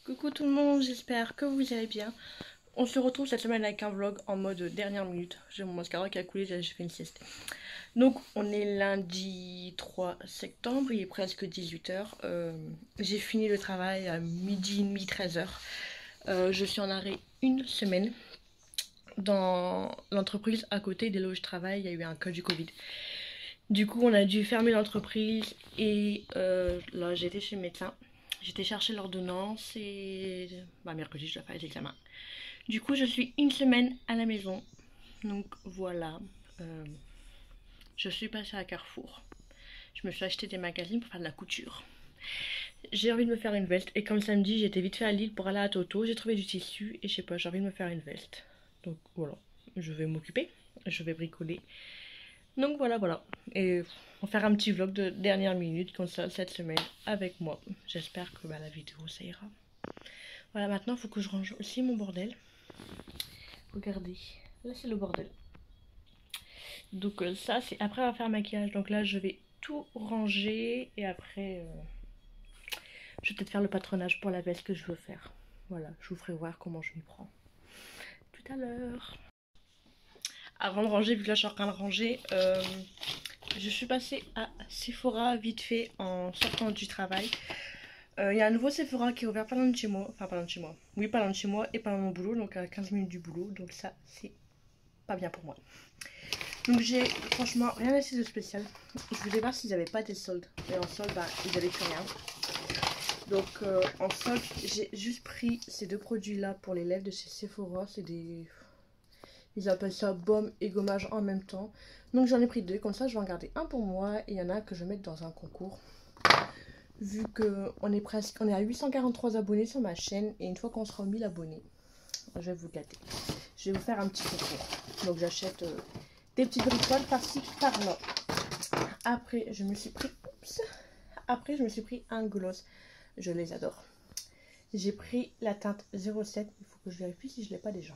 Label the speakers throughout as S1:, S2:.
S1: Coucou tout le monde, j'espère que vous allez bien. On se retrouve cette semaine avec un vlog en mode dernière minute. J'ai mon mascara qui a coulé, j'ai fait une sieste. Donc on est lundi 3 septembre, il est presque 18h. J'ai fini le travail à midi et demi, 13h. Je suis en arrêt une semaine. Dans l'entreprise à côté des là où je travaille, il y a eu un cas du Covid. Du coup on a dû fermer l'entreprise et là j'étais chez le médecin. J'étais chercher l'ordonnance et mercredi je dois faire les examens. Du coup je suis une semaine à la maison. Donc voilà. Je suis passée à Carrefour. Je me suis acheté des magazines pour faire de la couture. J'ai envie de me faire une veste. Et comme samedi j'étais vite fait à Lille pour aller à Toto, j'ai trouvé du tissu et je sais pas, j'ai envie de me faire une veste. Donc voilà. Je vais m'occuper. Je vais bricoler. Donc voilà. Et on va faire un petit vlog de dernière minute comme ça cette semaine avec moi. J'espère que la vidéo ça ira. Voilà, maintenant il faut que je range aussi mon bordel. Regardez, là c'est le bordel. Donc ça c'est après avoir fait un maquillage. Donc là je vais tout ranger et après je vais peut-être faire le patronage pour la veste que je veux faire. Voilà, je vous ferai voir comment je m'y prends tout à l'heure. Avant de ranger, vu que là je suis en train de ranger, je suis passée à Sephora vite fait en sortant du travail. Il y a un nouveau Sephora qui est ouvert pas loin de chez moi. Enfin, pas loin de chez moi. Oui, pas loin de chez moi et pas loin de mon boulot. Donc à 15 minutes du boulot. Donc ça, c'est pas bien pour moi. Donc j'ai franchement rien assez de spécial. Je voulais voir s'ils n'avaient pas des soldes. Et en solde, ils avaient plus rien. Donc en solde, j'ai juste pris ces deux produits-là pour les lèvres de chez Sephora. C'est des... Ils appellent ça baume et gommage en même temps. Donc j'en ai pris deux. Comme ça, je vais en garder un pour moi. Et il y en a un que je vais mettre dans un concours. Vu qu'on est à 843 abonnés sur ma chaîne. Et une fois qu'on sera 1000 abonnés, je vais vous gâter. Je vais vous faire un petit concours. Donc j'achète des petites bricoles par-ci, par-là. Après, je me suis pris... Oups. Après, je me suis pris un gloss. Je les adore. J'ai pris la teinte 07. Il faut que je vérifie si je ne l'ai pas déjà.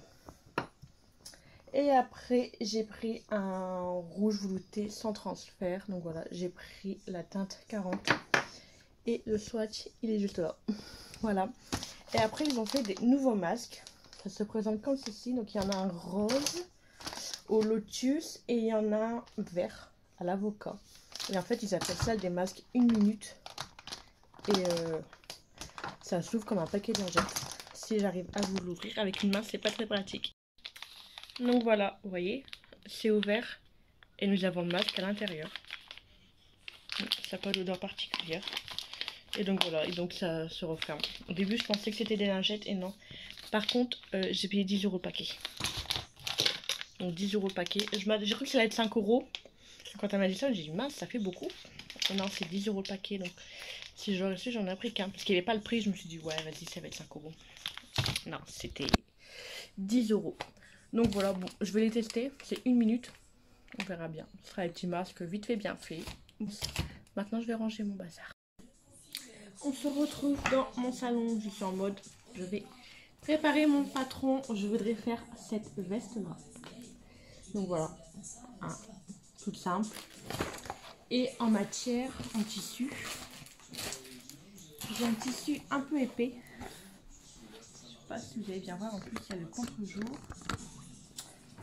S1: Et après, j'ai pris un rouge velouté sans transfert. Donc voilà, j'ai pris la teinte 40. Et le swatch, il est juste là. Voilà. Et après, ils ont fait des nouveaux masques. Ça se présente comme ceci. Donc il y en a un rose au lotus et il y en a un vert à l'avocat. Et en fait, ils appellent ça des masques 1 minute. Et ça s'ouvre comme un paquet de lingettes. Si j'arrive à vous l'ouvrir avec une main, c'est pas très pratique. Donc voilà, vous voyez, c'est ouvert et nous avons le masque à l'intérieur. Ça n'a pas d'odeur particulière. Et donc voilà, et donc ça se referme. Au début, je pensais que c'était des lingettes et non. Par contre, j'ai payé 10 € le paquet. Donc 10 € le paquet. J'ai cru que ça allait être 5 €. Quand elle m'a dit ça, j'ai dit mince, ça fait beaucoup. Non, c'est 10 € le paquet. Donc si j'aurais su, j'en ai pris qu'un. Parce qu'il n'y avait pas le prix, je me suis dit ouais, vas-y, ça va être 5 €. Non, c'était 10 €. Donc voilà, bon, je vais les tester. C'est 1 minute. On verra bien. Ce sera les petits masques vite fait, bien fait. Maintenant, je vais ranger mon bazar. On se retrouve dans mon salon. Je suis en mode, je vais préparer mon patron. Je voudrais faire cette veste-là. Donc voilà, toute simple. Et en matière, en tissu, j'ai un tissu un peu épais. Je sais pas si vous allez bien voir, en plus il y a le contre-jour.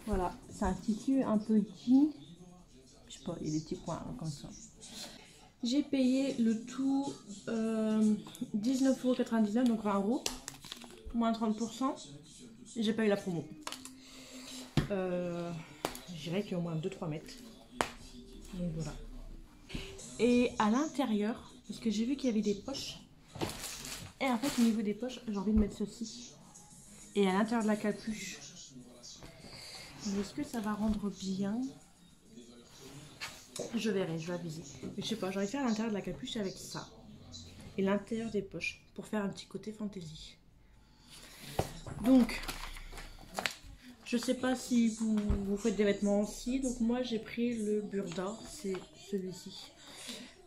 S1: Voilà, c'est un tissu un peu jean. Je sais pas, il y a des petits points hein, comme ça. J'ai payé le tout 19,99 €, donc 20 €, moins 30%. Et j'ai pas eu la promo. Je dirais qu'il y a au moins 2-3 mètres. Donc voilà. Et à l'intérieur, parce que j'ai vu qu'il y avait des poches. Et en fait, au niveau des poches, j'ai envie de mettre ceci. Et à l'intérieur de la capuche. Mais est-ce que ça va rendre bien? Je verrai, je vais aviser. Mais je sais pas, j'aurais fait à l'intérieur de la capuche avec ça. Et l'intérieur des poches. Pour faire un petit côté fantaisie. Donc, je sais pas si vous faites des vêtements aussi. Donc moi, j'ai pris le Burda. C'est celui-ci.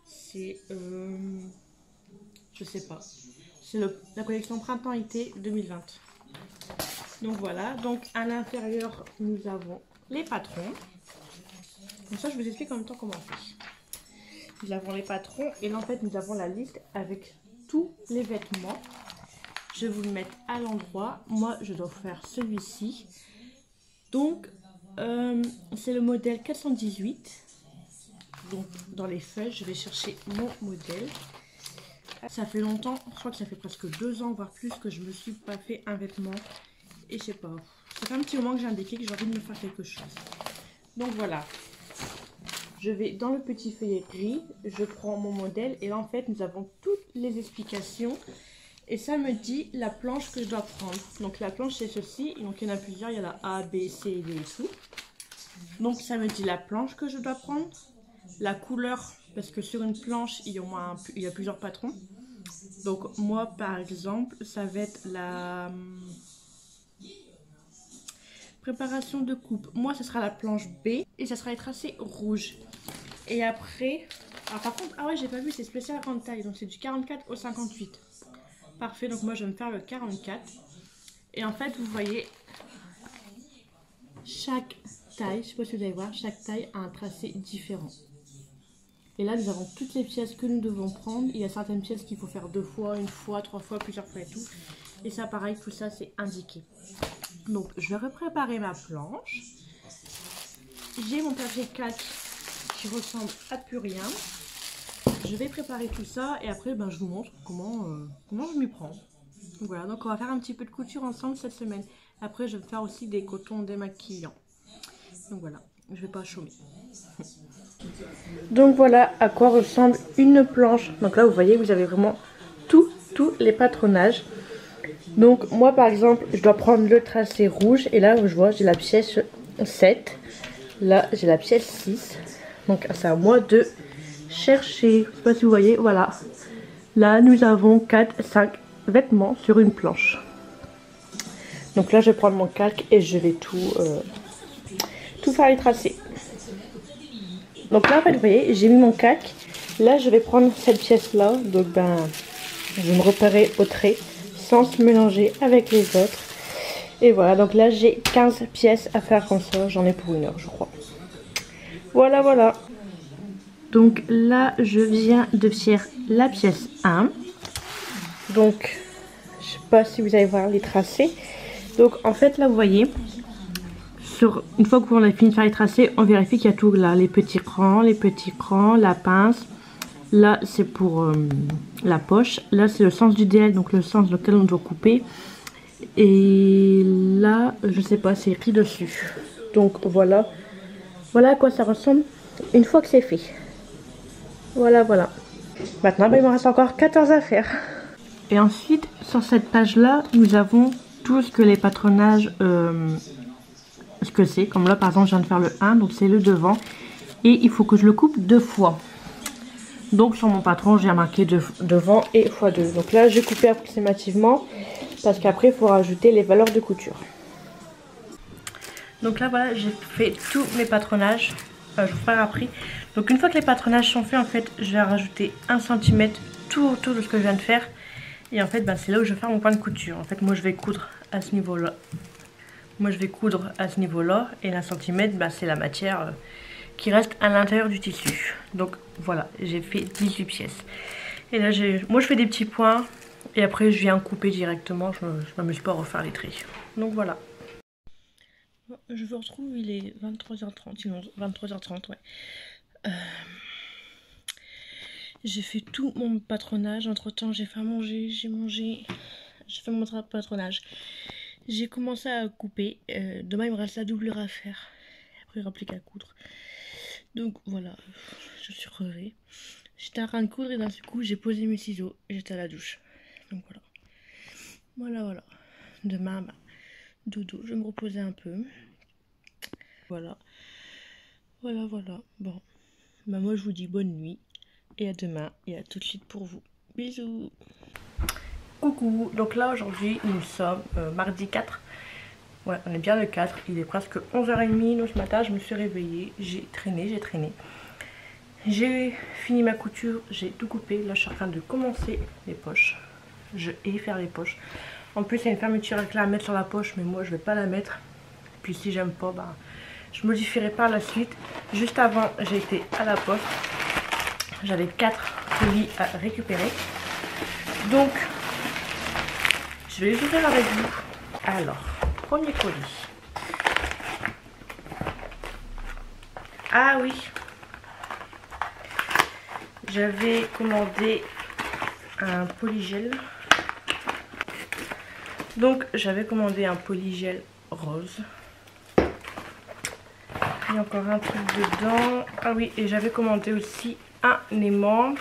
S1: C'est... je sais pas. C'est la collection printemps-été 2020. Donc voilà. Donc à l'intérieur, nous avons les patrons. Donc ça, je vous explique en même temps comment on fait. Nous avons les patrons et là en fait nous avons la liste avec tous les vêtements. Je vais vous le mettre à l'endroit. Moi, je dois faire celui-ci. Donc, c'est le modèle 418. Donc, dans les feuilles, je vais chercher mon modèle. Ça fait longtemps, je crois que ça fait presque 2 ans, voire plus, que je me suis pas fait un vêtement. Et je sais pas, ça fait un petit moment que j'ai un déclic, j'ai envie de me faire quelque chose. Donc voilà. Je vais dans le petit feuillet gris, je prends mon modèle et là en fait nous avons toutes les explications. Et ça me dit la planche que je dois prendre. Donc la planche c'est ceci, donc il y en a plusieurs, il y a la A, B, C, D et tout. Donc ça me dit la planche que je dois prendre, la couleur, parce que sur une planche il y a plusieurs patrons. Donc moi par exemple ça va être la préparation de coupe. Moi ce sera la planche B et ça sera les tracés rouges. Et après, alors par contre, ah ouais j'ai pas vu, c'est spécial grande taille, donc c'est du 44 au 58. Parfait, donc moi je vais me faire le 44. Et en fait vous voyez, chaque taille, je sais pas si vous allez voir, chaque taille a un tracé différent. Et là nous avons toutes les pièces que nous devons prendre. Il y a certaines pièces qu'il faut faire 2 fois, 1 fois, 3 fois, plusieurs fois et tout. Et ça pareil, tout ça c'est indiqué. Donc je vais repréparer ma planche. J'ai mon papier calque qui ressemble à plus rien. Je vais préparer tout ça et après je vous montre comment je m'y prends. Donc voilà, donc on va faire un petit peu de couture ensemble cette semaine. Après je vais faire aussi des cotons démaquillants. Donc voilà, je vais pas chômer. Donc voilà à quoi ressemble une planche. Donc là vous voyez, vous avez vraiment tous les patronages. Donc moi par exemple je dois prendre le tracé rouge et là je vois j'ai la pièce 7. Là j'ai la pièce 6. Donc c'est à moi de chercher. Je sais pas si vous voyez, voilà. Là nous avons 4-5 vêtements sur une planche. Donc là je vais prendre mon calque et je vais tout faire les tracés. Donc là en fait vous voyez j'ai mis mon calque. Là je vais prendre cette pièce là. Donc je vais me repérer au trait sans se mélanger avec les autres. Et voilà, donc là j'ai 15 pièces à faire comme ça. J'en ai pour 1 heure je crois. Voilà. Donc là je viens de faire la pièce 1. Donc je sais pas si vous allez voir les tracés. Donc en fait là vous voyez, une fois qu'on a fini de faire les tracés, on vérifie qu'il y a tout là. Les petits crans, la pince. Là c'est pour la poche. Là c'est le sens du DL, donc le sens lequel on doit couper. Et là je sais pas, c'est écrit dessus. Donc voilà à quoi ça ressemble une fois que c'est fait. Voilà. Maintenant il me reste encore 14 à faire. Et ensuite sur cette page là nous avons tout ce que les patronages ce que c'est. Comme là par exemple je viens de faire le 1, donc c'est le devant. Et il faut que je le coupe 2 fois. Donc sur mon patron j'ai marqué devant et x2. Donc là j'ai coupé approximativement parce qu'après il faut rajouter les valeurs de couture. Donc là voilà, j'ai fait tous mes patronages. Je vous ferai après. Donc une fois que les patronages sont faits, en fait je vais rajouter 1 cm tout autour de ce que je viens de faire. Et en fait c'est là où je vais faire mon point de couture. En fait moi je vais coudre à ce niveau là. Et l'1 cm c'est la matière qui reste à l'intérieur du tissu. Donc voilà, j'ai fait 18 pièces. Et là moi je fais des petits points. Et après je viens couper directement. Je m'amuse pas à refaire les traits. Donc voilà. Je vous retrouve, il est 23h30, sinon 23h30, ouais. J'ai fait tout mon patronage. Entre temps j'ai fait à manger, j'ai mangé, j'ai fait mon patronage. J'ai commencé à couper. Demain il me reste la doublure à faire. Après il n'y aura plus qu'à coudre. Donc voilà, je suis crevée. J'étais en train de coudre et d'un coup j'ai posé mes ciseaux et j'étais à la douche. Donc voilà. Demain dodo, je vais me reposer un peu. Voilà. Bon, moi je vous dis bonne nuit et à demain et à tout de suite pour vous. Bisous. Coucou, donc là aujourd'hui nous sommes mardi 4. Ouais, on est bien le 4, il est presque 11h30. Donc ce matin je me suis réveillée, j'ai traîné. J'ai fini ma couture, j'ai tout coupé. Là je suis en train de commencer les poches. Je hais faire les poches. En plus il y a une fermeture avec à mettre sur la poche, mais moi je vais pas la mettre. Puis si j'aime pas, je modifierai par la suite. Juste avant j'ai été à la poste. J'avais 4 colis à récupérer. Donc Je vais les ouvrir avec vous. Alors, premier colis. Ah oui, j'avais commandé un polygel. Donc j'avais commandé un polygel rose. Il y a encore un truc dedans. Ah oui, et j'avais commandé aussi un aimant.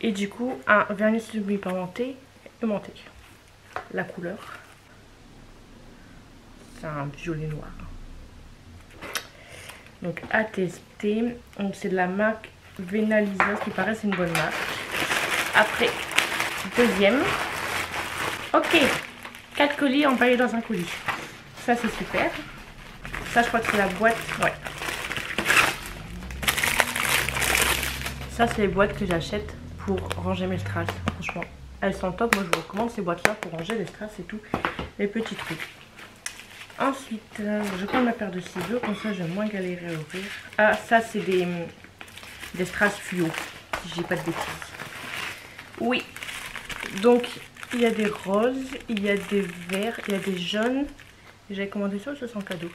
S1: Et du coup un vernis semi-aimanté. La couleur. C'est un violet noir. Donc à tester. Donc c'est de la marque Venalisa, ce qui paraît c'est une bonne marque. Après, deuxième. Ok, 4 colis emballés dans un colis. Ça c'est super. Ça je crois que c'est la boîte. Ouais. Ça c'est les boîtes que j'achète pour ranger mes strass. Franchement, elles sont top. Moi je vous recommande ces boîtes là pour ranger les strass et tout. Les petits trucs. Ensuite, je prends ma paire de ciseaux. Comme ça je vais moins galérer à ouvrir. Ah ça c'est des strass fluo. Si je dis pas de bêtises. Oui. Donc il y a des roses, il y a des verts, il y a des jaunes. J'avais commandé ça, ça c'est en cadeau.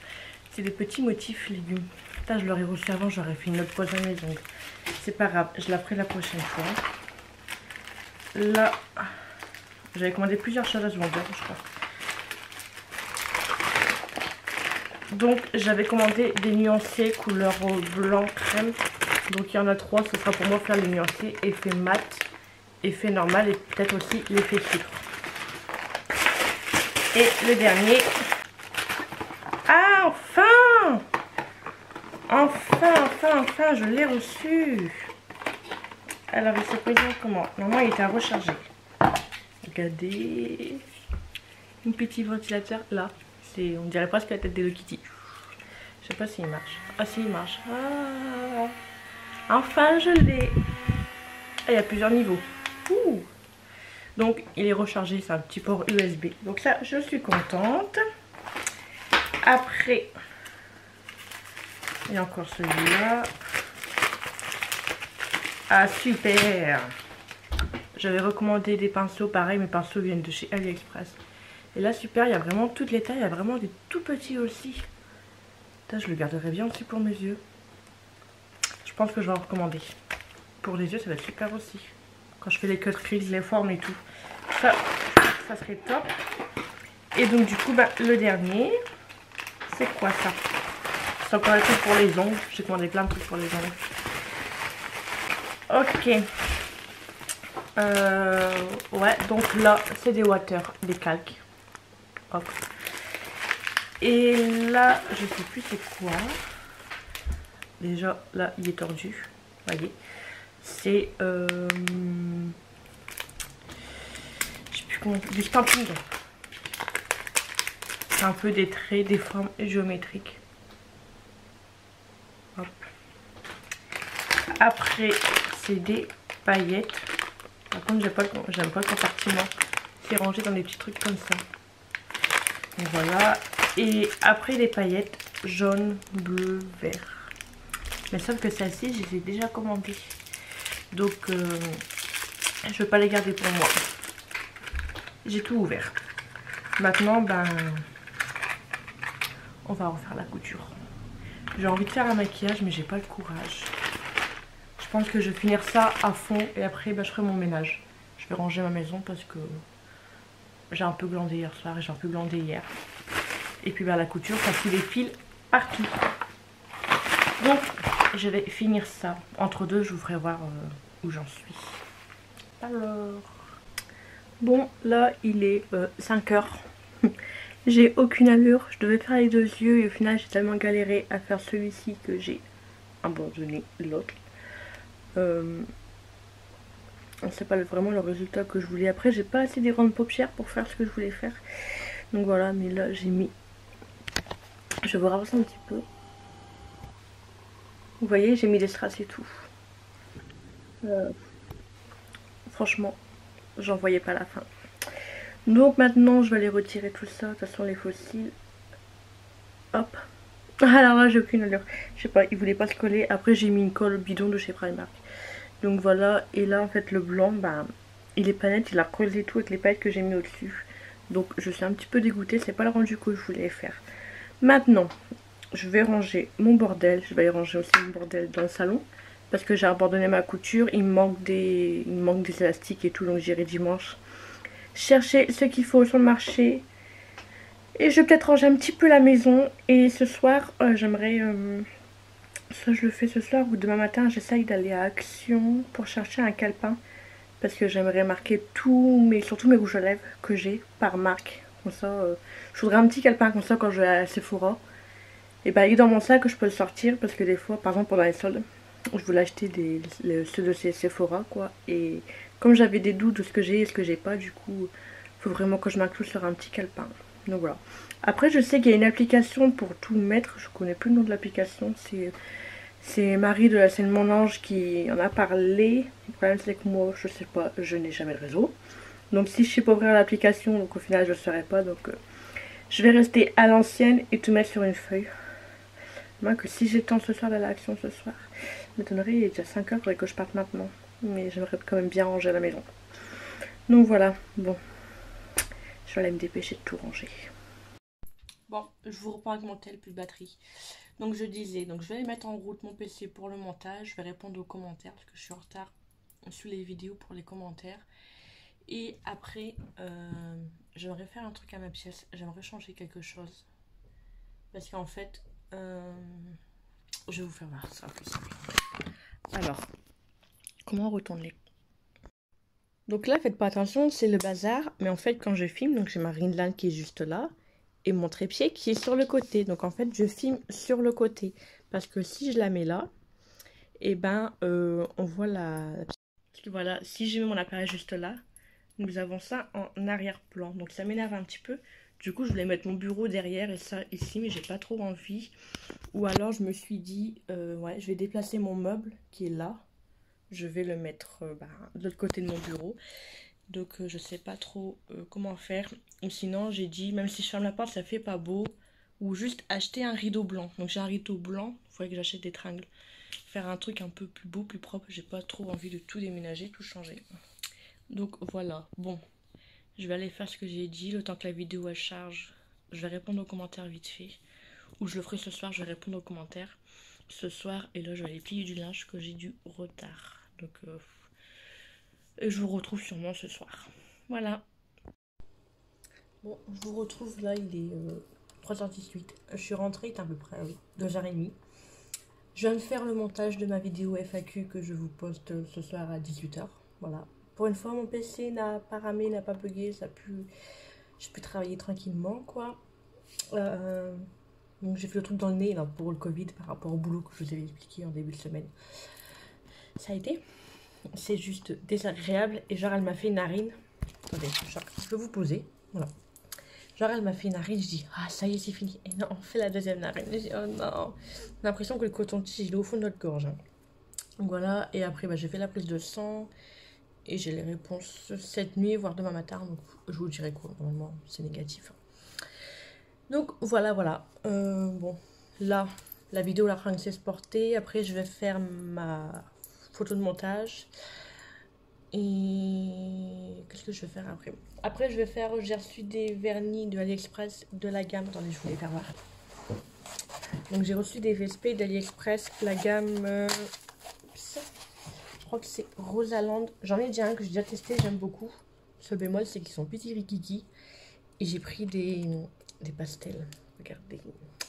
S1: C'est des petits motifs légumes. Putain, je l'aurais reçu avant, j'aurais fait une autre pose à mes ongles. C'est pas grave, je la ferai la prochaine fois. Là, j'avais commandé plusieurs choses à secondaire, je crois. Donc j'avais commandé des nuancés couleur blanc crème. Donc il y en a 3, ce sera pour moi faire les nuancés. Effet mat, effet normal et peut-être aussi l'effet sucre. Et le dernier. Ah enfin! Enfin, je l'ai reçu. Alors il se présente comment? Normalement il était à recharger. Regardez. Un petit ventilateur là. On dirait presque la tête d'Hello Kitty. Je sais pas s'il marche. Ah si, il marche. Ah. Enfin je l'ai. Ah, il y a plusieurs niveaux. Ouh. Donc il est rechargé, c'est un petit port USB. Donc ça, je suis contente. Après, il y a encore celui-là. Ah super. J'avais recommandé des pinceaux, pareil, mes pinceaux viennent de chez AliExpress. Et là super, il y a vraiment toutes les tailles, il y a vraiment des tout petits aussi. Putain, je le garderai bien aussi pour mes yeux. Je pense que je vais en recommander. Pour les yeux, ça va être super aussi. Quand je fais les cut crease, les formes et tout. Ça serait top. Et donc du coup, bah, le dernier, c'est quoi ça? C'est encore un truc pour les ongles. J'ai commandé plein de trucs pour les ongles. Ok. Ouais, donc là, c'est des water, des calques. Hop. Et là, je sais plus c'est quoi. Déjà, là, il est tordu. Vous voyez. C'est je sais plus comment, du stamping. C'est un peu des traits, des formes géométriques. Hop. Après, c'est des paillettes. Par contre, j'aime pas le compartiment. C'est rangé dans des petits trucs comme ça. Donc voilà. Et après, les paillettes jaune, bleu, vert. Mais sauf que celles-ci, je les ai déjà commandées. Donc, je ne vais pas les garder pour moi. J'ai tout ouvert. Maintenant, ben, on va refaire la couture. J'ai envie de faire un maquillage, mais j'ai pas le courage. Je pense que je vais finir ça à fond et après, ben, je ferai mon ménage. Je vais ranger ma maison parce que j'ai un peu glandé hier soir et j'ai un peu glandé hier. Et puis, ben, la couture, ça fout des fils partout. Donc, je vais finir ça. Entre deux, je vous ferai voir où j'en suis. Alors, bon, là, il est 5 h. J'ai aucune allure. Je devais faire les 2 yeux et au final, j'ai tellement galéré à faire celui-ci que j'ai abandonné l'autre. C'est pas vraiment le résultat que je voulais. Après, j'ai pas assez des grandes paupières pour faire ce que je voulais faire. Donc voilà, mais là, j'ai mis... Je vais vous avancer un petit peu. Vous voyez, j'ai mis des strass et tout. Franchement, j'en voyais pas la fin. Donc maintenant, je vais aller retirer tout ça. De toute façon, les fossiles. Hop. Alors là, j'ai aucune allure. Je sais pas, il voulait pas se coller. Après, j'ai mis une colle bidon de chez Primark. Donc voilà. Et là, en fait, le blanc, bah, il est pas net, il a creusé tout avec les paillettes que j'ai mis au-dessus. Donc je suis un petit peu dégoûtée, c'est pas le rendu que je voulais faire. Maintenant, je vais ranger mon bordel, je vais ranger aussi mon bordel dans le salon. Parce que j'ai abandonné ma couture, il me manque des élastiques et tout, donc j'irai dimanche chercher ce qu'il faut sur le marché. Et je vais peut-être ranger un petit peu la maison. Et ce soir, j'aimerais... soit je le fais ce soir ou demain matin, j'essaye d'aller à Action pour chercher un calepin. Parce que j'aimerais marquer surtout mes rouges à lèvres que j'ai par marque. Comme ça, je voudrais un petit calepin comme ça quand je vais à Sephora. Et bah il est dans mon sac que je peux le sortir parce que des fois, par exemple pendant les soldes, je voulais acheter ceux de ces Sephora quoi. Et comme j'avais des doutes de ce que j'ai et ce que j'ai pas, du coup, il faut vraiment que je m'inclue sur un petit calepin. Donc voilà. Après, je sais qu'il y a une application pour tout mettre. Je connais plus le nom de l'application. C'est Marie de la scène Mon Ange qui en a parlé. Le problème c'est que moi, je sais pas, je n'ai jamais le réseau. Donc si je sais pas ouvrir l'application, donc au final je ne saurais pas. Donc je vais rester à l'ancienne et tout mettre sur une feuille. Moi que si j'ai le temps ce soir d'aller à l'Action ce soir, m'étonnerait, il est déjà 5 h, il faudrait que je parte maintenant. Mais j'aimerais quand même bien ranger la maison. Donc voilà, bon. Je vais aller me dépêcher de tout ranger. Bon, je vous reprends avec mon tel, plus de batterie. Donc je disais, donc je vais aller mettre en route mon PC pour le montage. Je vais répondre aux commentaires parce que je suis en retard sur les vidéos pour les commentaires. Et après, j'aimerais faire un truc à ma pièce. J'aimerais changer quelque chose. Parce qu'en fait, je vais vous faire voir ça plus simple. Alors, comment on retourne les... Donc là, faites pas attention, c'est le bazar. Mais en fait, quand je filme, donc j'ai ma ringline qui est juste là. Et mon trépied qui est sur le côté. Donc en fait, je filme sur le côté. Parce que si je la mets là, et ben, on voit la... Parce que voilà, si je mets mon appareil juste là, nous avons ça en arrière-plan. Donc ça m'énerve un petit peu. Du coup, je voulais mettre mon bureau derrière et ça ici, mais j'ai pas trop envie. Ou alors, je me suis dit, ouais, je vais déplacer mon meuble qui est là. Je vais le mettre de l'autre côté de mon bureau. Donc, je sais pas trop comment faire. Ou sinon, j'ai dit, même si je ferme la porte, ça fait pas beau. Ou juste acheter un rideau blanc. Donc, j'ai un rideau blanc. Il faudrait que j'achète des tringles. Faire un truc un peu plus beau, plus propre. J'ai pas trop envie de tout déménager, tout changer. Donc, voilà. Bon. Je vais aller faire ce que j'ai dit, le temps que la vidéo elle charge. Je vais répondre aux commentaires vite fait. Ou je le ferai ce soir, je vais répondre aux commentaires ce soir. Et là, je vais aller plier du linge que j'ai du retard. Donc, et je vous retrouve sûrement ce soir. Voilà. Bon, je vous retrouve là, il est 3h18. Je suis rentrée, il est à peu près 2h30. Je viens de faire le montage de ma vidéo FAQ que je vous poste ce soir à 18h. Voilà. Pour une fois, mon PC n'a pas ramé, n'a pas bugué, ça a pu... J'ai pu travailler tranquillement, quoi. Donc j'ai fait le truc dans le nez là, pour le Covid par rapport au boulot que je vous avais expliqué en début de semaine. Ça a été. C'est juste désagréable. Et genre, elle m'a fait une narine. Attendez, je peux vous poser. Voilà. Genre, elle m'a fait une narine. Je dis, ah, ça y est, c'est fini. Et non, on fait la deuxième narine. Je dis, oh non. J'ai l'impression que le coton-tige, il est au fond de notre gorge. Hein. Donc voilà. Et après, j'ai fait la prise de sang. Et j'ai les réponses cette nuit, voire demain matin. Donc, je vous dirai quoi. Normalement, c'est négatif. Donc, voilà. Bon, là, la vidéo, la fringue s'est portée. Après, je vais faire ma photo de montage. Et qu'est-ce que je vais faire après? Après, je vais faire, j'ai reçu des vernis de AliExpress de la gamme. Attendez, je voulais faire voir. Donc, j'ai reçu des VSP d'AliExpress, la gamme... je crois que c'est Rosaland. J'en ai déjà un que j'ai déjà testé, j'aime beaucoup. Ce bémol, c'est qu'ils sont petits rikiki. Et j'ai pris des pastels. Regardez,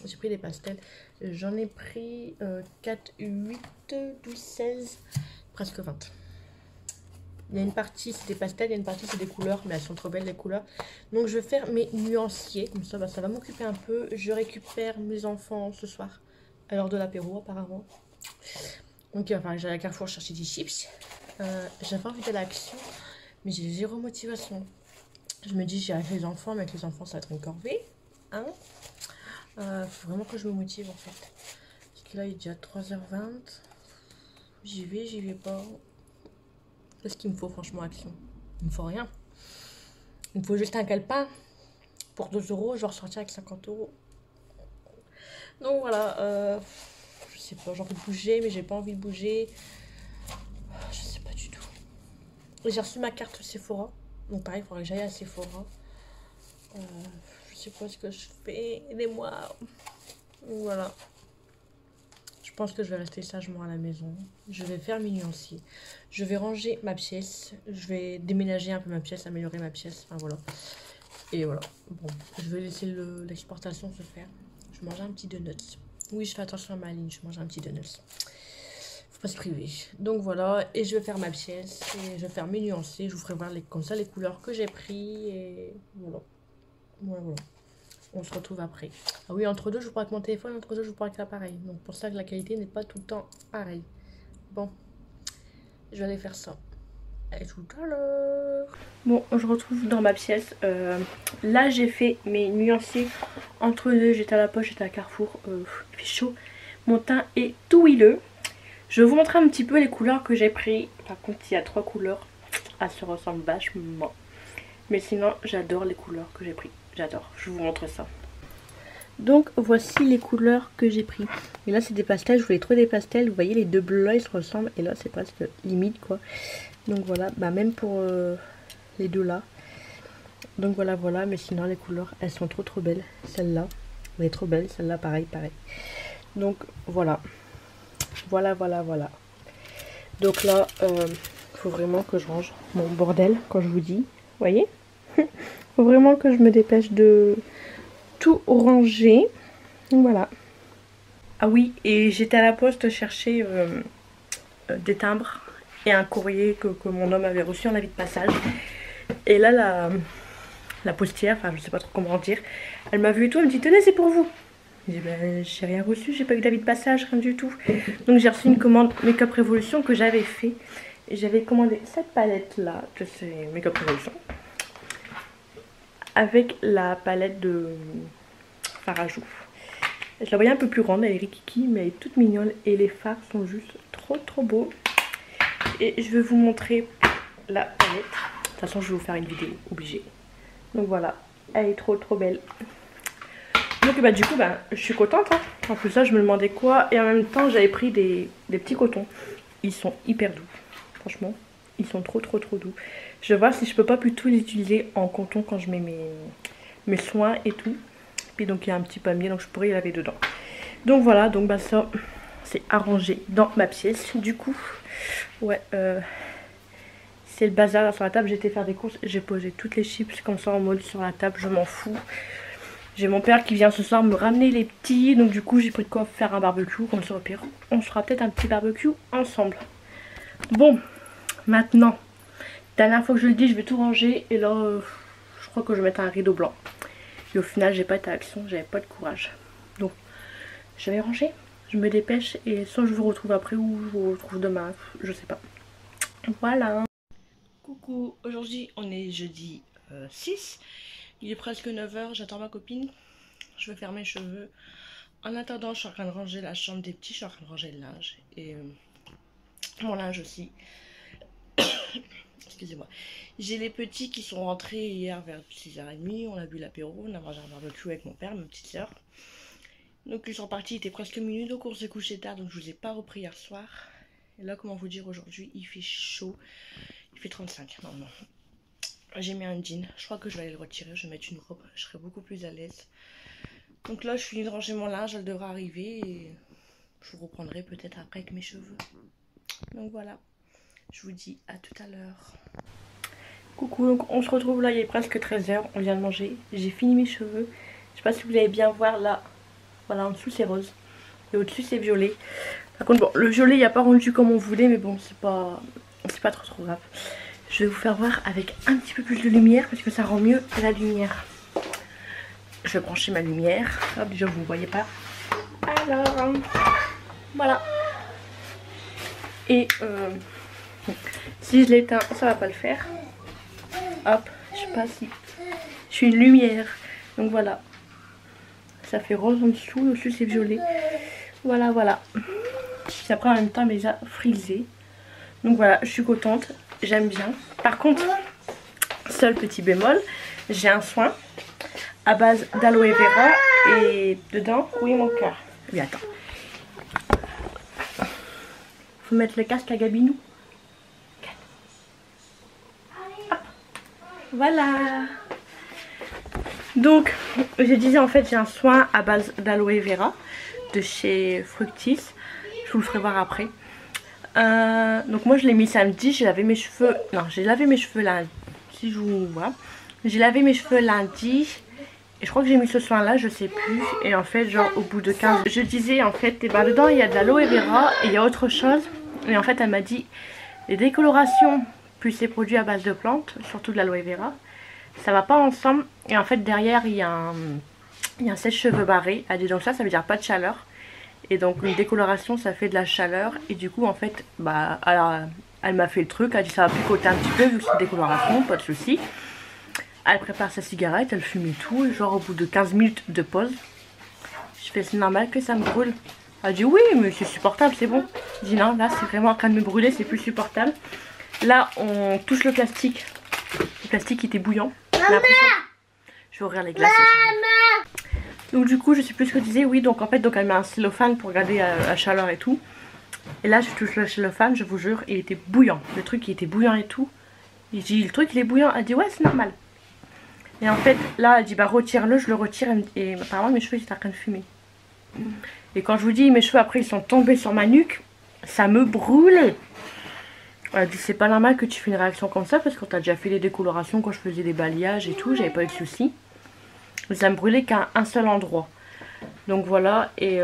S1: j'ai pris des pastels. J'en ai pris 4, 8, 12, 16, presque 20. Il y a une partie, c'est des pastels, il y a une partie, c'est des couleurs, mais elles sont trop belles les couleurs. Donc je vais faire mes nuanciers, comme ça, ça va m'occuper un peu. Je récupère mes enfants ce soir, à l'heure de l'apéro apparemment. Donc il va falloir que j'aille à Carrefour chercher des chips. J'avais envie d'aller à l'Action, mais j'ai zéro motivation. Je me dis, j'ai avec les enfants, mais avec les enfants, ça va être une corvée. Hein, faut vraiment que je me motive en fait. Parce que là, il est déjà 3h20. J'y vais pas. Qu'est-ce qu'il me faut franchement, Action? Il me faut rien. Il me faut juste un calepin. Pour 2 €, je vais ressortir avec 50 €. Donc voilà, je sais pas, j'ai envie de bouger, mais j'ai pas envie de bouger. Je sais pas du tout. J'ai reçu ma carte Sephora. Donc pareil, il faudra que j'aille à Sephora. Je sais pas ce que je fais. Aidez-moi. Voilà. Je pense que je vais rester sagement à la maison. Je vais faire mes nuanciers. Je vais ranger ma pièce. Je vais déménager un peu ma pièce, améliorer ma pièce. Enfin voilà. Et voilà. Bon, je vais laisser l'exportation se faire. Je mange un petit donuts. Oui, je fais attention à ma ligne. Je mange un petit donuts. Faut pas se priver. Donc voilà. Et je vais faire ma pièce. Et je vais faire mes nuanciers. Je vous ferai voir comme ça les couleurs que j'ai pris. Et voilà. Voilà, voilà. On se retrouve après. Ah oui, entre deux, je vous parle avec mon téléphone, entre deux, je vous parle avec l'appareil. Donc pour ça que la qualité n'est pas tout le temps pareille. Bon, je vais aller faire ça. Et tout à l'heure. Bon, je retrouve dans ma pièce. Là, j'ai fait mes nuanciers entre deux. J'étais à la poche, j'étais à Carrefour. Il fait chaud. Mon teint est tout huileux. Je vais vous montrer un petit peu les couleurs que j'ai pris. Par contre, il y a 3 couleurs. Elles se ressemblent vachement. Mais sinon, j'adore les couleurs que j'ai pris. J'adore. Je vous montre ça. Donc, voici les couleurs que j'ai pris. Et là, c'est des pastels. Je voulais trop des pastels. Vous voyez, les deux bleus là, ils se ressemblent. Et là, c'est presque limite, quoi. Donc, voilà. Bah, même pour les deux là. Donc, voilà, voilà. Mais sinon, les couleurs, elles sont trop, trop belles. Celle-là, elle est trop belle. Celle-là, pareil, pareil. Donc, voilà. Voilà, voilà, voilà. Donc là, faut vraiment que je range mon bordel, quand je vous dis. Vous voyez? Faut vraiment que je me dépêche de tout ranger. Voilà. Ah oui, et j'étais à la poste chercher des timbres et un courrier que mon homme avait reçu en avis de passage. Et là, la postière, enfin je sais pas trop comment dire, elle m'a vu et tout, elle me dit tenez, c'est pour vous. J'ai dit ben j'ai rien reçu, j'ai pas eu d'avis de passage, rien du tout. Donc j'ai reçu une commande Make-up Révolution que j'avais fait. Et j'avais commandé cette palette là de ces Make-up Révolution. Avec la palette de fard à joues. Je la voyais un peu plus grande, elle est rikiki, mais elle est toute mignonne. Et les fards sont juste trop trop beaux. Et je vais vous montrer la palette. De toute façon, je vais vous faire une vidéo obligée. Donc voilà, elle est trop trop belle. Donc bah du coup, bah, je suis contente. Hein. En plus là, je me demandais quoi. Et en même temps, j'avais pris des petits cotons. Ils sont hyper doux. Franchement, ils sont trop trop trop doux. Je vais voir si je peux pas plutôt les utiliser en coton quand je mets mes soins et tout. Puis donc il y a un petit palmier, donc je pourrais y laver dedans. Donc voilà, donc bah ça c'est arrangé dans ma pièce. Du coup, ouais, c'est le bazar là sur la table. J'étais faire des courses, j'ai posé toutes les chips comme ça en mode sur la table, je m'en fous. J'ai mon père qui vient ce soir me ramener les petits, donc du coup j'ai pris de quoi faire un barbecue, comme ça au pire on fera peut-être un petit barbecue ensemble. Bon, maintenant, dernière fois que je le dis, je vais tout ranger et là je crois que je vais mettre un rideau blanc. Et au final j'ai pas été à l'action, j'avais pas de courage. Donc je vais ranger, je me dépêche et soit je vous retrouve après ou je vous retrouve demain, je sais pas. Voilà. Coucou, aujourd'hui on est jeudi 6. Il est presque 9 h, j'attends ma copine. Je vais faire mes cheveux. En attendant, je suis en train de ranger la chambre des petits, je suis en train de ranger le linge. Et mon linge aussi. Excusez-moi. J'ai les petits qui sont rentrés hier vers 6h30. On a bu l'apéro, on a mangé un barbecue avec mon père, ma petite soeur. Donc ils sont partis, il était presque minuit, donc on s'est couché tard, donc je vous ai pas repris hier soir. Et là, comment vous dire, aujourd'hui il fait chaud. Il fait 35, non. J'ai mis un jean, je crois que je vais aller le retirer, je vais mettre une robe, je serai beaucoup plus à l'aise. Donc là je finis de ranger mon linge, elle devra arriver et je vous reprendrai peut-être après avec mes cheveux. Donc voilà, je vous dis à tout à l'heure. Coucou, donc on se retrouve là, il est presque 13 h, on vient de manger, j'ai fini mes cheveux. Je sais pas si vous allez bien voir là, voilà en dessous c'est rose et au-dessus c'est violet. Par contre bon, le violet il n'y a pas rendu comme on voulait mais bon c'est pas trop grave. Je vais vous faire voir avec un petit peu plus de lumière parce que ça rend mieux la lumière. Je vais brancher ma lumière. Hop, déjà vous ne voyez pas. Alors, voilà. Et si je l'éteins, ça va pas le faire. Hop, je sais pas si. Je suis une lumière. Donc voilà. Ça fait rose en dessous, au-dessus c'est violet. Voilà, voilà. Puis après en même temps, elle les a frisés. Donc voilà, je suis contente. J'aime bien. Par contre, seul petit bémol, j'ai un soin à base d'aloe vera et dedans, oui mon cœur. Oui, attends. Faut mettre le casque à Gabinou. Voilà. Donc, je disais en fait j'ai un soin à base d'aloe vera de chez Fructis. Je vous le ferai voir après. Donc moi je l'ai mis samedi, j'ai lavé mes cheveux. Non, j'ai lavé mes cheveux lundi. Si je vous vois. J'ai lavé mes cheveux lundi. Et je crois que j'ai mis ce soin là, je sais plus. Et en fait genre au bout de 15... Je disais en fait, et ben dedans il y a de l'aloe vera et il y a autre chose. Et en fait elle m'a dit, les décolorations plus ces produits à base de plantes, surtout de l'aloe vera, ça va pas ensemble. Et en fait derrière il y a un sèche-cheveux barré. Elle dit donc ça veut dire pas de chaleur. Et donc une décoloration ça fait de la chaleur. Et du coup en fait bah alors, elle m'a fait le truc. Elle dit ça va picoter un petit peu vu que c'est une décoloration, pas de souci. Elle prépare sa cigarette, elle fume et tout. Et genre au bout de 15 minutes de pause, je fais c'est normal que ça me brûle. Elle dit oui mais c'est supportable, c'est bon. Je dis non, là c'est vraiment en train de me brûler, c'est plus supportable. Là on touche le plastique. Le plastique était bouillant. Je vais ouvrir les glaces. Donc du coup je sais plus ce que je disais. Oui donc en fait donc elle met un cellophane pour garder la chaleur et tout. Et là je touche le cellophane, je vous jure il était bouillant. Le truc il était bouillant et tout. Et je dis le truc il est bouillant. Elle dit ouais c'est normal. Et en fait là elle dit bah retire-le. Je le retire et apparemment mes cheveux ils étaient en train de fumer. Et quand je vous dis mes cheveux après ils sont tombés sur ma nuque, ça me brûlait. Elle dit c'est pas normal que tu fais une réaction comme ça parce qu'on t'a déjà fait des décolorations quand je faisais des balayages et tout, j'avais pas eu de soucis. Mais ça me brûlait qu'à un seul endroit. Donc voilà, et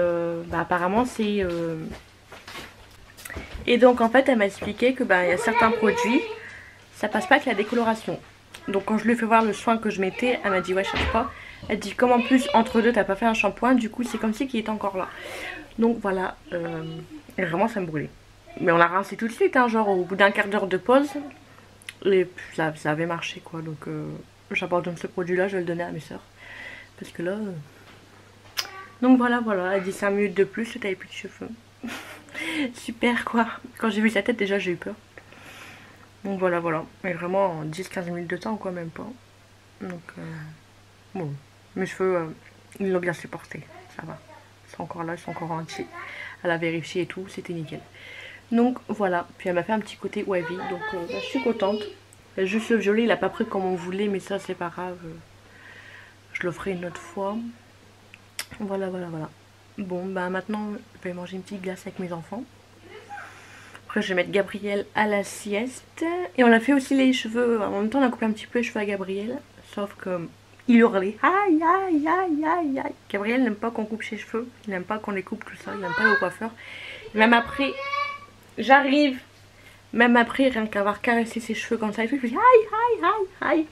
S1: bah, apparemment c'est... Et donc en fait elle m'a expliqué que bah, y a certains produits, ça passe pas avec la décoloration. Donc quand je lui ai fait voir le soin que je mettais, elle m'a dit ouais cherche pas. Elle dit comme en plus entre deux t'as pas fait un shampoing, du coup c'est comme si qu'il était encore là. Donc voilà, et vraiment ça me brûlait. Mais on l'a rincé tout de suite, hein, genre au bout d'un quart d'heure de pause. Et ça avait marché quoi. Donc j'abandonne ce produit là, je vais le donner à mes soeurs. Parce que là... Donc voilà, elle dit 5 minutes de plus, t'avais plus de cheveux. Super quoi. Quand j'ai vu sa tête déjà j'ai eu peur. Donc voilà. Mais vraiment 10-15 minutes de temps quoi, même pas. Donc bon, mes cheveux ils l'ont bien supporté, ça va. Ils sont encore là, ils sont encore entiers. Elle a vérifié et tout, c'était nickel. Donc voilà, puis elle m'a fait un petit côté wavy, donc je suis contente. Juste le violet, il a pas pris comme on voulait, mais ça c'est pas grave. Je le ferai une autre fois. Voilà. Bon, bah maintenant, je vais manger une petite glace avec mes enfants. Après, je vais mettre Gabriel à la sieste. Et on a fait aussi les cheveux. En même temps, on a coupé un petit peu les cheveux à Gabriel. Sauf que il hurlait. Aïe. Gabriel n'aime pas qu'on coupe ses cheveux. Il n'aime pas qu'on les coupe tout ça. Il n'aime pas le coiffeur. Même après, j'arrive. Même après, rien qu'avoir caressé ses cheveux comme ça, il fait aïe.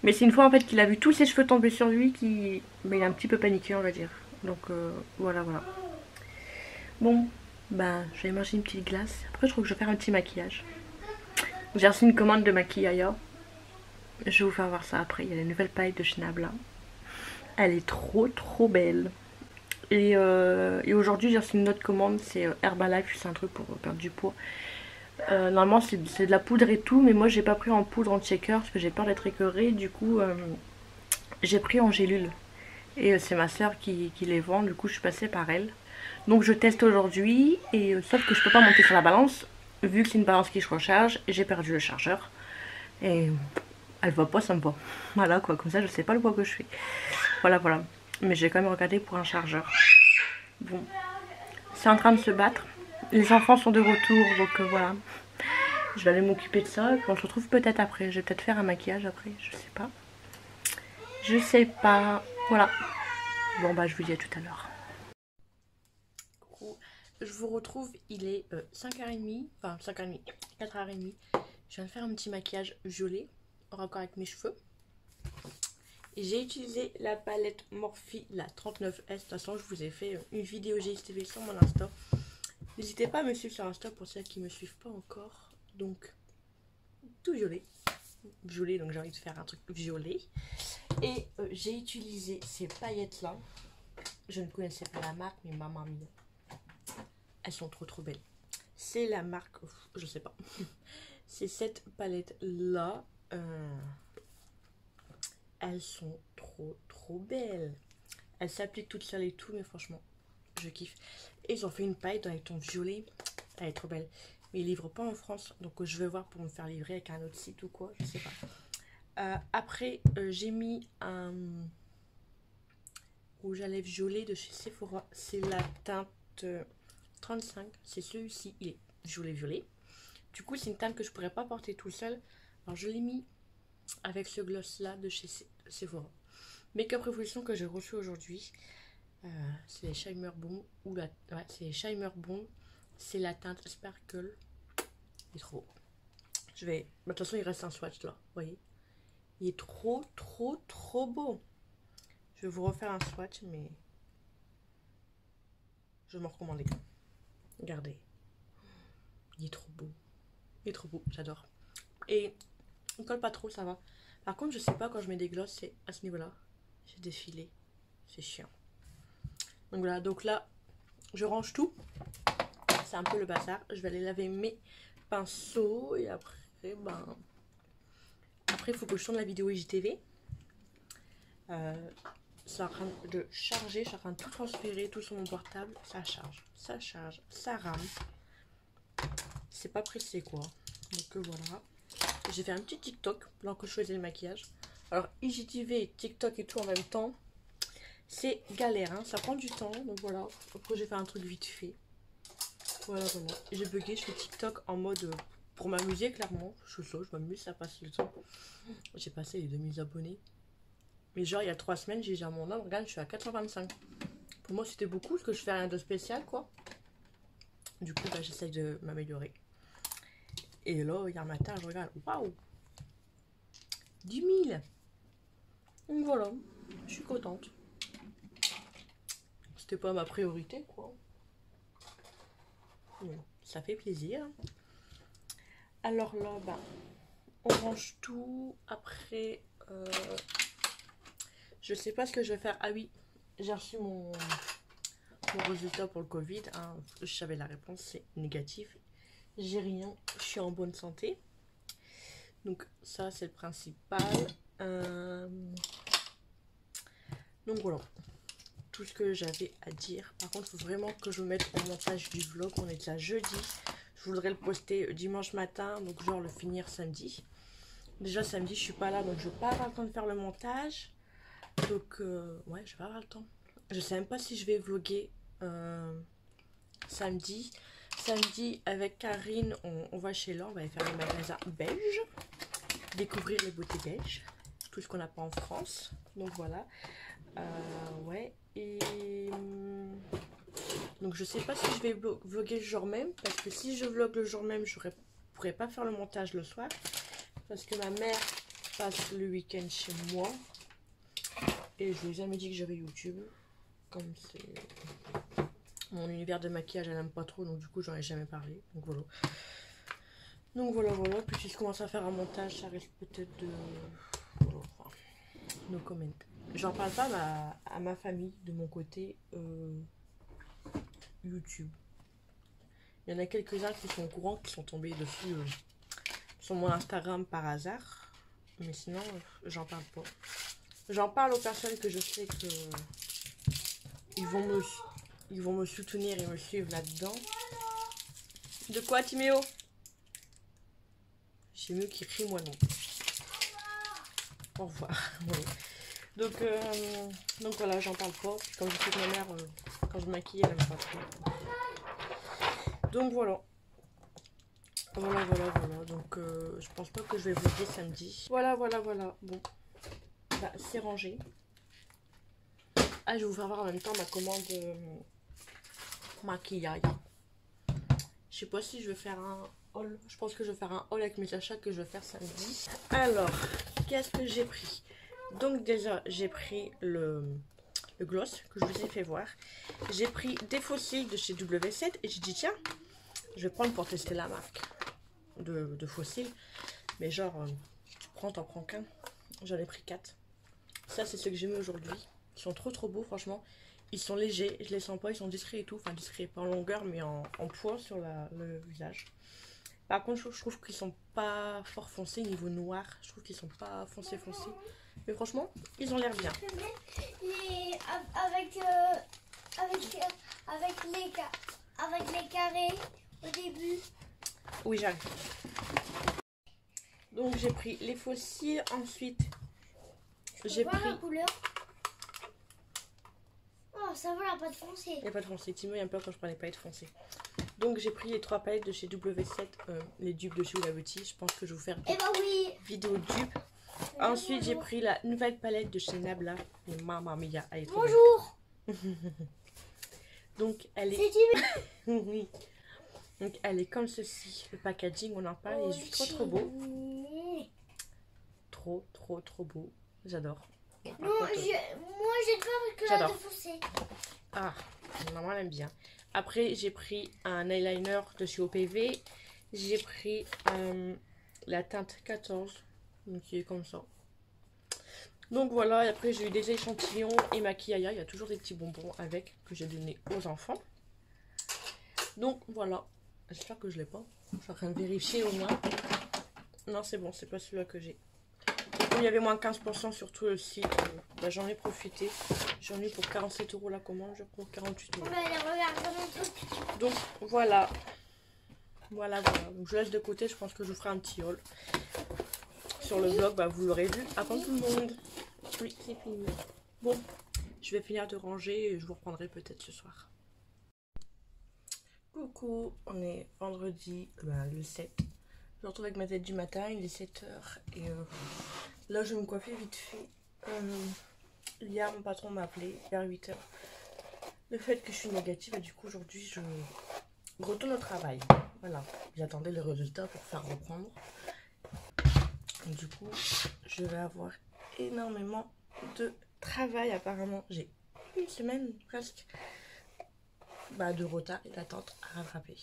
S1: Mais c'est une fois en fait qu'il a vu tous ses cheveux tomber sur lui qu'il il a un petit peu paniqué, on va dire. Donc voilà. Bon, bah je vais manger une petite glace. Après je trouve que je vais faire un petit maquillage. J'ai reçu une commande de maquillage. Je vais vous faire voir ça après. Il y a les nouvelles paillettes de Schnabla. Elle est trop belle. Et aujourd'hui j'ai reçu une autre commande. C'est Herbalife, c'est un truc pour perdre du poids. Normalement c'est de la poudre et tout, mais moi j'ai pas pris en poudre en shaker parce que j'ai peur d'être écœurée. Du coup j'ai pris en gélule. Et c'est ma soeur qui les vend, du coup je suis passée par elle. Donc je teste aujourd'hui, et sauf que je peux pas monter sur la balance, vu que c'est une balance qui se recharge, j'ai perdu le chargeur. Et elle va pas, ça me va. Voilà quoi, comme ça je sais pas le poids que je fais. Voilà. Mais j'ai quand même regardé pour un chargeur. Bon, c'est en train de se battre. Les enfants sont de retour, donc voilà. Je vais aller m'occuper de ça, et puis on se retrouve peut-être après. Je vais peut-être faire un maquillage après, je sais pas. Voilà. Bon bah je vous dis à tout à l'heure. Je vous retrouve, il est 5h30, enfin 5h30, 4h30. Je viens de faire un petit maquillage violet, en raccord avec mes cheveux. Et j'ai utilisé la palette Morphe, la 39S. De toute façon, je vous ai fait une vidéo GSTV sur mon Insta. N'hésitez pas à me suivre sur Insta pour celles qui ne me suivent pas encore. Donc, tout violet. Violet, donc j'ai envie de faire un truc violet. Et j'ai utilisé ces paillettes-là. Je ne connaissais pas la marque, mais maman mia. Elles sont trop belles. C'est la marque, je sais pas. C'est cette palette là. Elles sont trop belles. Elles s'appliquent toutes seules et tout, mais franchement, je kiffe. Et ils ont fait une paille dans les tons violets. Elle est trop belle. Mais ils livrent pas en France, donc je vais voir pour me faire livrer avec un autre site ou quoi, je sais pas. Après, j'ai mis un rouge à lèvres violet de chez Sephora. C'est la teinte 35. C'est celui-ci, il est violet. Du coup, c'est une teinte que je pourrais pas porter tout seul. Alors, je l'ai mis avec ce gloss-là de chez Sephora. Make-up Revolution que j'ai reçu aujourd'hui. C'est les Shimer Bomb. Ouais, c'est les Shimer Bomb. C'est la teinte Sparkle. Il est trop beau. Je vais... De toute façon, il reste un swatch là. Vous voyez? Il est trop beau. Je vais vous refaire un swatch, mais... Je vais m'en recommander. Regardez. Il est trop beau. Il est trop beau. J'adore. Et il colle pas trop, ça va. Par contre, je sais pas, quand je mets des glosses, c'est à ce niveau-là. J'ai des filets. C'est chiant. Donc voilà. Donc là, je range tout. C'est un peu le bazar. Je vais aller laver mes pinceaux. Et après, ben... Après, il faut que je tourne la vidéo IGTV. C'est en train de charger. Je suis en train de tout transférer, tout sur mon portable. Ça charge, ça rame. C'est pas pressé, quoi. Donc voilà. J'ai fait un petit TikTok pendant que je faisais le maquillage. Alors, IGTV, TikTok et tout en même temps, c'est galère, hein. Ça prend du temps. Donc voilà. Après, j'ai fait un truc vite fait. Voilà. J'ai bugué. Je fais TikTok en mode... pour m'amuser, clairement. Je m'amuse, ça passe le temps. J'ai passé les 2000 abonnés. Mais genre, il y a 3 semaines, j'ai déjà mon âme. Regarde, je suis à 425. Pour moi, c'était beaucoup, parce que je fais rien de spécial, quoi. Du coup, bah, j'essaye de m'améliorer. Et là, hier matin, je regarde. Waouh! 10 000! Donc voilà, je suis contente. C'était pas ma priorité, quoi. Bon, ça fait plaisir. Alors là, bah, on range tout. Après, je sais pas ce que je vais faire. Ah oui, j'ai reçu mon résultat pour le Covid. Hein. Je savais la réponse, c'est négatif. J'ai rien, je suis en bonne santé. Donc ça, c'est le principal. Donc voilà, tout ce que j'avais à dire. Par contre, il faut vraiment que je me mette au montage du vlog. On est déjà jeudi. Je voudrais le poster dimanche matin, donc genre le finir samedi. Déjà samedi, je suis pas là, donc je vais pas avoir le temps de faire le montage. Donc ouais, je vais pas avoir le temps. Je sais même pas si je vais vlogger samedi. Samedi, avec Karine, on va chez Laure, on va aller faire les magasins belges. Découvrir les beautés belges. Tout ce qu'on n'a pas en France. Donc voilà. Ouais. Et... donc je sais pas si je vais vlogger le jour même. Parce que si je vlog le jour même, je pourrais pas faire le montage le soir. Parce que ma mère passe le week-end chez moi. Et je lui ai jamais dit que j'avais YouTube. Comme c'est... mon univers de maquillage, elle aime pas trop. Donc du coup, j'en ai jamais parlé. Donc voilà. Donc voilà. Puis si je commence à faire un montage, ça risque peut-être de... voilà, enfin, no comment. J'en parle pas à ma famille de mon côté YouTube. Il y en a quelques-uns qui sont au courant, qui sont tombés dessus sur mon Instagram par hasard. Mais sinon, j'en parle pas. J'en parle aux personnes que je sais que ils vont me soutenir et me suivre là-dedans. De quoi, Timéo? J'ai mieux qui crie, moi non. Au revoir. Donc voilà, j'en parle pas. Comme je sais que ma mère, quand je maquille, elle aime pas trop. Donc voilà. Voilà. Donc je pense pas que je vais vlogger samedi. Voilà. Bon. Bah, c'est rangé. Ah, je vais vous faire voir en même temps ma commande maquillage. Je sais pas si je vais faire un haul. Je pense que je vais faire un haul avec mes achats que je vais faire samedi. Alors, qu'est-ce que j'ai pris? Donc déjà, j'ai pris le gloss que je vous ai fait voir. J'ai pris des fossiles de chez W7 et j'ai dit tiens, je vais prendre pour tester la marque de fossiles. Mais genre, tu prends, t'en prends qu'un. J'en ai pris 4. Ça, c'est ce que j'ai mis aujourd'hui. Ils sont trop beaux, franchement. Ils sont légers, je les sens pas, ils sont discrets et tout. Enfin, discrets, pas en longueur, mais en poids sur le visage. Par contre, je trouve qu'ils sont pas fort foncés niveau noir. Je trouve qu'ils sont pas foncés. Mais franchement, ils ont l'air bien.
S2: Avec les carrés au début.
S1: Oui, j'arrive. Donc j'ai pris les fossiles, ensuite j'ai pris...
S2: la couleur. Oh, ça va, la pâte foncée.
S1: Il n'y a pas de foncé, Timo il aime pas quand je prends les paillettes foncées. Donc j'ai pris les 3 paillettes de chez W7, les dupes de chez Huda Beauty. Je pense que je vais vous faire
S2: Eh bah oui.
S1: vidéo dupes. Ensuite j'ai pris la nouvelle palette de chez Nabla. Et Mamma Mia, elle est trop
S2: Bonjour.
S1: Donc elle est...
S2: C'est Jimmy.
S1: Oui. Donc elle est comme ceci. Le packaging, on en parle, il est juste trop trop beau. Trop beau. J'adore.
S2: Non, moi j'ai peur que la foncée.
S1: Ah, maman elle aime bien. Après j'ai pris un eyeliner de chez OPV. J'ai pris la teinte 14. Donc qui est comme ça. Donc voilà, et après j'ai eu des échantillons et maquillage. Il y a toujours des petits bonbons avec que j'ai donné aux enfants. Donc voilà. J'espère que je l'ai pas. Je suis en train de vérifier au moins. Non c'est bon, c'est pas celui-là que j'ai. Comme il y avait moins 15% sur tout le site, bah, j'en ai profité. J'en ai pour 47 € la commande, je prends 48 €.
S2: On va aller regarder mon truc.
S1: Donc voilà. Voilà. Donc je laisse de côté, je pense que je vous ferai un petit haul. Sur le vlog, bah, vous l'aurez vu avant tout le monde. Oui, c'est fini. Bon, je vais finir de ranger et je vous reprendrai peut-être ce soir. Coucou, on est vendredi le 7. Je me retrouve avec ma tête du matin, il est 7 h. Et là, je vais me coiffer vite fait. Hier, mon patron m'a appelé vers 8 h. Le fait que je suis négative, et du coup, aujourd'hui, je retourne au travail. Voilà, j'attendais les résultats pour faire reprendre. Et du coup, je vais avoir énormément de travail apparemment. J'ai une semaine presque de retard et d'attente à rattraper.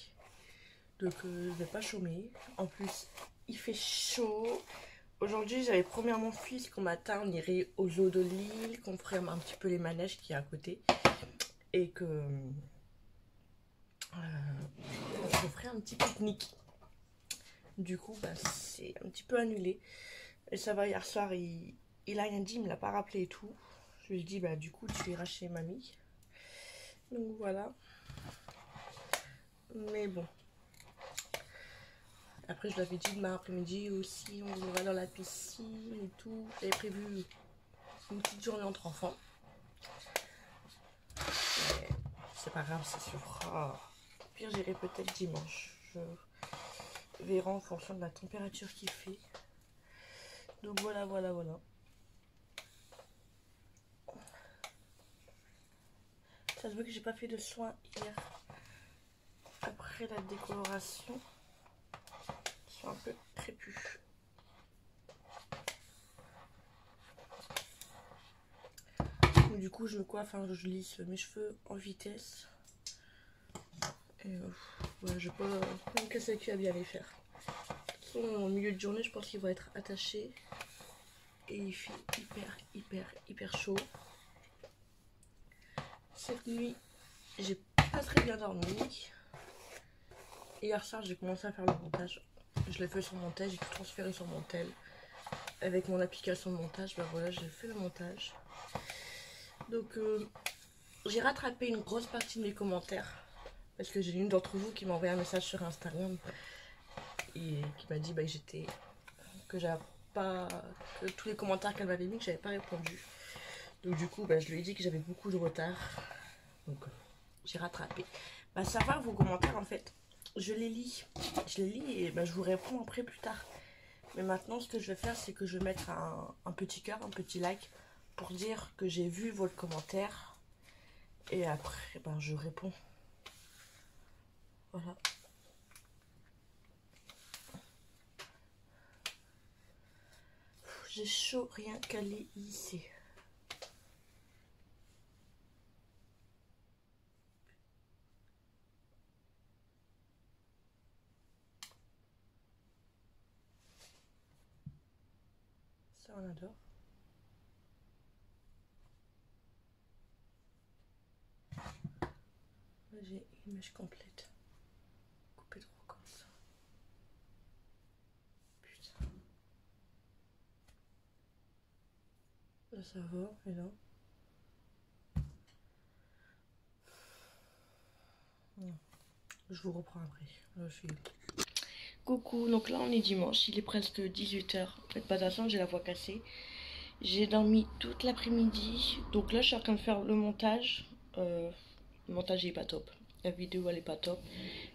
S1: Donc je vais pas chômer. En plus il fait chaud. Aujourd'hui j'avais promis à mon fils qu'au matin on irait aux eaux de Lille, qu'on ferait un petit peu les manèges qui est à côté. Et que on se ferait un petit pique-nique. Du coup c'est un petit peu annulé. Et ça va, hier soir il a rien dit, il me l'a pas rappelé et tout. Je lui ai dit du coup tu iras chez mamie. Donc voilà. Mais bon. Après je l'avais dit demain après-midi aussi, on va dans la piscine et tout. J'avais prévu une petite journée entre enfants. Mais c'est pas grave, ça se fera. Au pire j'irai peut-être dimanche. Je verrai en fonction de la température qu'il fait. Donc voilà. Ça se voit que j'ai pas fait de soins hier. Après la décoloration, ils sont un peu crépus. Donc, du coup, je me coiffe, je lisse mes cheveux en vitesse. Et ouais, je peux me casser le cul à bien les faire. Au milieu de journée, je pense qu'ils vont être attachés. Et il fait hyper chaud. Cette nuit, j'ai pas très bien dormi. Hier soir, j'ai commencé à faire le montage. Je l'ai fait sur mon tel, j'ai tout transféré sur mon tel. Avec mon application de montage, voilà, j'ai fait le montage. Donc, j'ai rattrapé une grosse partie de mes commentaires. Parce que j'ai une d'entre vous qui m'a envoyé un message sur Instagram. Et qui m'a dit que j'avais pas... que tous les commentaires qu'elle m'avait mis, que j'avais pas répondu. Donc du coup, je lui ai dit que j'avais beaucoup de retard. Donc, j'ai rattrapé. Ça va, vos commentaires, en fait. Je les lis et je vous réponds après plus tard. Mais maintenant ce que je vais faire c'est que je vais mettre un petit cœur, un petit like pour dire que j'ai vu votre commentaire. Et après je réponds. Voilà. J'ai chaud rien qu'à les lisser. Ça on adore. J'ai une mèche complète. Coupée droit comme ça. Putain. Là ça va, et là. Non. Je vous reprends après. Là, Coucou, donc là on est dimanche, il est presque 18 h. Faites pas attention, j'ai la voix cassée. J'ai dormi toute l'après-midi, donc là je suis en train de faire le montage. Le montage il est pas top, la vidéo elle est pas top,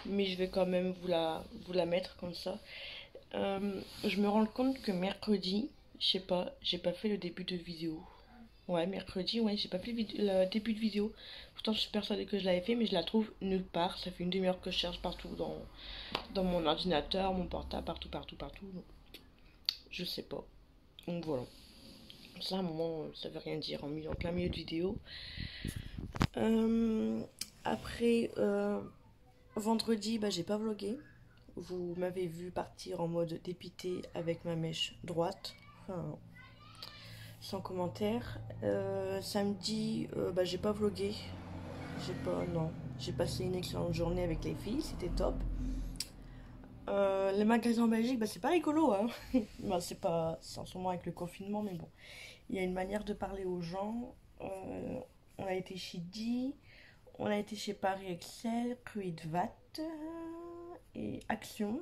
S1: mais je vais quand même vous la mettre comme ça. Je me rends compte que mercredi, je sais pas, j'ai pas fait le début de vidéo. Ouais, mercredi, ouais, j'ai pas fait le début de vidéo. Pourtant, je suis persuadée que je l'avais fait, mais je la trouve nulle part. Ça fait une demi-heure que je cherche partout dans mon ordinateur, mon portable, partout, partout, partout. Donc, je sais pas. Donc voilà. Ça, à un moment, ça veut rien dire en plein milieu de vidéo. Après, vendredi, bah, j'ai pas vlogué. Vous m'avez vu partir en mode dépité avec ma mèche droite. Enfin, sans commentaire. Samedi, bah, j'ai pas vlogué. Non. J'ai passé une excellente journée avec les filles, c'était top. Les magasins en Belgique, bah, c'est pas rigolo, hein. Bah, c'est en ce moment avec le confinement, mais bon. Il y a une manière de parler aux gens. On a été chez Di, on a été chez Paris Excel, Kruidvat et Action.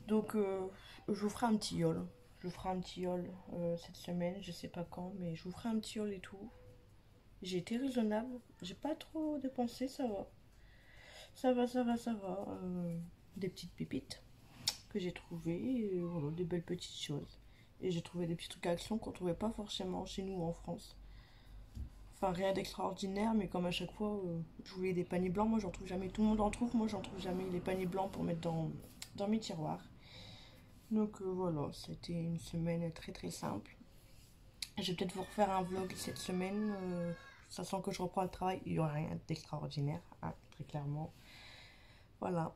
S1: Donc, je vous ferai un petit haul. Je vous ferai un petit haul cette semaine, je sais pas quand, mais je vous ferai un petit haul et tout. J'ai été raisonnable, j'ai pas trop dépensé, ça va. Ça va. Des petites pépites que j'ai trouvées, voilà, des belles petites choses. Et j'ai trouvé des petits trucs à Action qu'on trouvait pas forcément chez nous en France. Enfin, rien d'extraordinaire, mais comme à chaque fois, je voulais des paniers blancs. Moi, j'en trouve jamais. Tout le monde en trouve. Moi, j'en trouve jamais les paniers blancs pour mettre dans mes tiroirs. Donc voilà, c'était une semaine très très simple. Je vais peut-être vous refaire un vlog cette semaine. Sachant que je reprends le travail, il n'y aura rien d'extraordinaire, hein, très clairement. Voilà.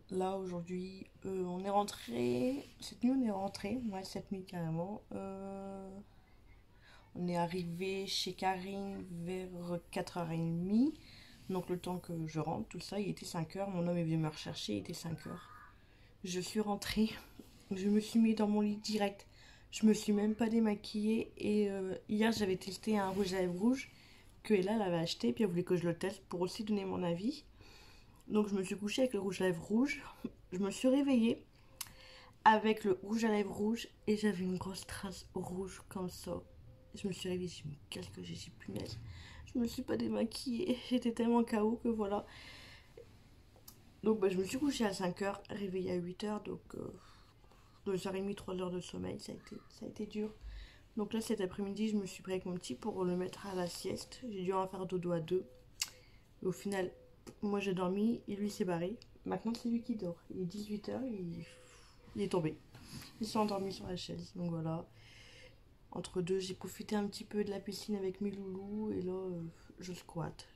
S1: Là, aujourd'hui, on est rentré. Cette nuit, on est rentré. Ouais, cette nuit, carrément. On est arrivé chez Karine vers 4h30. Donc, le temps que je rentre, tout ça, il était 5h. Mon homme est venu me rechercher, il était 5h. Je suis rentrée. Je me suis mis dans mon lit direct. Je me suis même pas démaquillée. Et hier, j'avais testé un rouge à lèvres rouge que Ella elle avait acheté. Puis elle voulait que je le teste pour aussi donner mon avis. Donc, je me suis couchée avec le rouge à lèvres rouge. Je me suis réveillée avec le rouge à lèvres rouge. Et j'avais une grosse trace rouge comme ça. Je me suis réveillée, je me suis dit, qu'est-ce que j'ai dit, punaise. Je me suis pas démaquillée, j'étais tellement KO que voilà. Donc bah, je me suis couchée à 5h, réveillée à 8h, donc 2h30, 3h de sommeil, ça a été dur. Donc là cet après-midi, je me suis pris avec mon petit pour le mettre à la sieste. J'ai dû en faire dodo à deux. Et au final, moi j'ai dormi et lui s'est barré. Maintenant c'est lui qui dort. Il est 18h, il est tombé. Il s'est endormi sur la chaise, donc voilà. Entre deux, j'ai profité un petit peu de la piscine avec mes loulous. Et là, je squatte.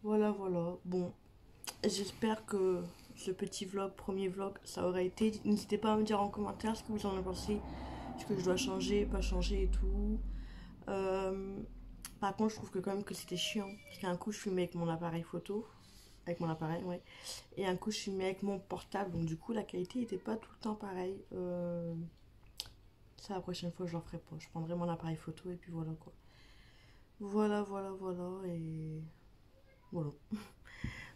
S1: Voilà. Bon, j'espère que ce petit vlog, premier vlog, ça aurait été. N'hésitez pas à me dire en commentaire ce que vous en avez pensé. Ce que je dois changer, pas changer et tout. Par contre, je trouve que quand même que c'était chiant. Parce qu'un coup, je filmais avec mon appareil photo. Avec mon appareil, ouais. Et un coup, je filmais avec mon portable. Donc, du coup, la qualité n'était pas tout le temps pareille. Ça, la prochaine fois, je l'en ferai pas. Je prendrai mon appareil photo et puis voilà quoi. Voilà. Et voilà.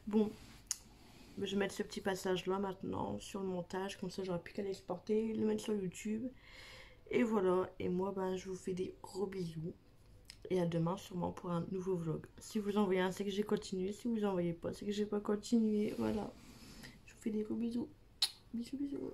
S1: Bon, je vais mettre ce petit passage là maintenant sur le montage. Comme ça, j'aurai plus qu'à l'exporter, le mettre sur YouTube. Et voilà. Et moi, ben, je vous fais des gros bisous. Et à demain sûrement pour un nouveau vlog. Si vous envoyez un, c'est que j'ai continué. Si vous envoyez pas, c'est que j'ai pas continué. Voilà. Je vous fais des gros bisous. Bisous.